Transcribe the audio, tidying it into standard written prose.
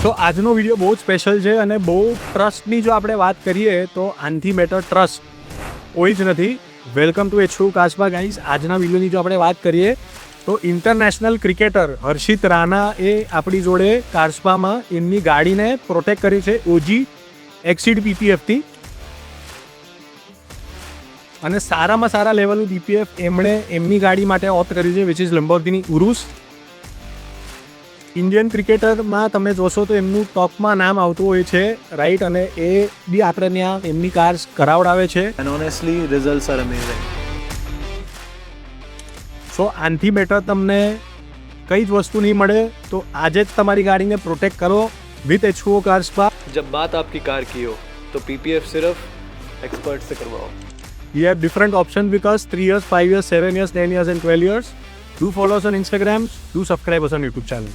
તો આજનો વિડીયો બહુ જ સ્પેશિયલ છે અને બહુ ટ્રસ્ટની જો આપણે વાત કરીએ તો આનાથી બેટર ટ્રસ્ટ કોઈ જ નથી. Welcome to H two Kasba guys. આજના વિડીયોની જો આપણે વાત કરીએ તો ઇન્ટરનેશનલ ક્રિકેટર હર્ષિત રાણા એ આપણી જોડે કાસ્બામાં એમની ગાડીને પ્રોટેક્ટ કરી છે ઓજી એક્સીડ પીપીએફથી, અને સારામાં સારા લેવલનું પીપીએફ એમણે એમની ગાડી માટે ઓપ્ટ કર્યું છે, વિચ ઇઝ લંબોર્ગિની ઉરુસ. ઇન્ડિયન ક્રિકેટરમાં તમે જોશો તો એમનું ટોપમાં નામ આવતું હોય છે, રાઈટ, અને એ બી આપણે ત્યાં એમની કાર્સ કરાવડાવે છે. And honestly, results are amazing. સો આનાથી બેટર તમને કઈ જ વસ્તુ નહીં મળે. તો આજે જ તમારી ગાડીને પ્રોટેક્ટ કરો વિથ એચ2 કાસ્બા. जब बात आपकी कार की हो तो पीपीएफ सिर्फ एक्सपर्ट से करवाओ. You have different options with us: 3 years, 5 years, 7 years, 10 years and 12 years. Do follow us on Instagram. Do subscribe us on YouTube channel.